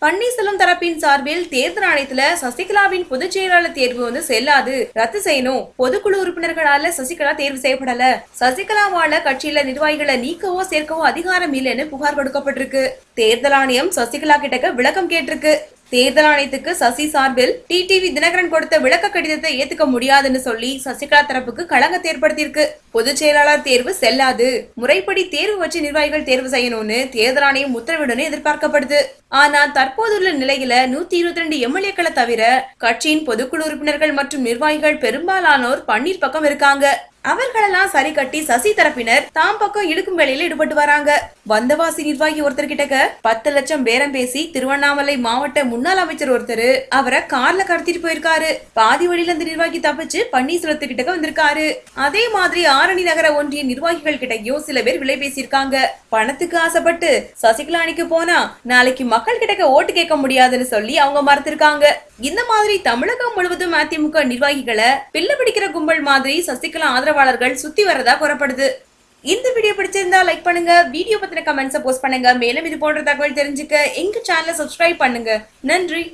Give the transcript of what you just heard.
பன்னீர்செல்வம் தரப்பின் சார்பில் தேர்தல் ஆணையத்துல சசிகலாவின் பொதுச் செயலாளர் தேர்வு செல்லாது, ரத்து செய்யணும். பொதுக்குழு உறுப்பினர்களால சசிகலா தேர்வு செய்யப்படல. சசிகலாவால கட்சியில நிர்வாகிகளை நீக்கவோ சேர்க்கவோ அதிகாரம் இல்லைன்னு புகார் கொடுக்கப்பட்டிருக்கு. தேர்தல் ஆணையம் சசிகலா கிட்ட விளக்கம் கேட்டிருக்கு. தேர்தல் ஆணையத்துக்கு சசி சார்பில் டிடிவி தினகரன் கொடுத்த விளக்க கடிதத்தை ஏத்துக்க முடியாதுன்னு சொல்லி சசிகலா தரப்புக்கு களங்கத்தை ஏற்படுத்தியிருக்கு. பொதுச் செயலாளர் தேர்வு செல்லாது, முறைப்படி தேர்வு வச்சு நிர்வாகிகள் தேர்வு செய்யணும்னு தேர்தல் ஆணையம் உத்தரவிடணும் எதிர்பார்க்கப்படுது. ஆனா தற்போதுள்ள நிலையில 122 எம்எல்ஏக்களை தவிர கட்சியின் பொதுக்குழு உறுப்பினர்கள் மற்றும் நிர்வாகிகள் பெரும்பாலானோர் பன்னீர் பக்கம் இருக்காங்க. அவர்களெல்லாம் சரி கட்டி சசி தரப்பினர் தாம் பக்கம் இழுக்கும் வேலையில ஈடுபட்டு வராங்க. வந்தவாசி நிர்வாகி ஒருத்தர் கிட்ட 10 லட்சம் பேரம் பேசி திருவண்ணாமலை மாவட்ட முன்னாள் அமைச்சர் ஒருத்தர் அவரை கார்ல கடத்திட்டு போயிருக்காரு. பாதி வழியில இந்த நிர்வாகி தப்பிச்சு பன்னீர்செல்வத்து கிட்ட வந்திருக்காரு. அதே மாதிரி ஆரணி நகர ஒன்றிய நிர்வாகிகள் கிட்டையும் சில பேர் விலை பேசியிருக்காங்க. பணத்துக்கு ஆசைப்பட்டு சசிகலா அணிக்கு போனா நாளைக்கு மக்கள் கிட்ட ஓட்டு கேட்க முடியாதுன்னு சொல்லி அவங்க மறுத்திருக்காங்க. இந்த மாதிரி தமிழகம் முழுவதும் அதிமுக நிர்வாகிகளை பிள்ளை பிடிக்கிற கும்பல் மாதிரி சசிகலா ஆதரவாளர்கள் சுத்தி வரதா கூறப்படுது. இந்த வீடியோ பிடிச்சிருந்தா லைக் பண்ணுங்க, வீடியோ பத்தின கமெண்ட்ஸ் போஸ்ட் பண்ணுங்க. மேலும் இது போன்ற தகவல் தெரிஞ்சுக்க எங்க சேனலை சப்ஸ்கிரைப் பண்ணுங்க. நன்றி.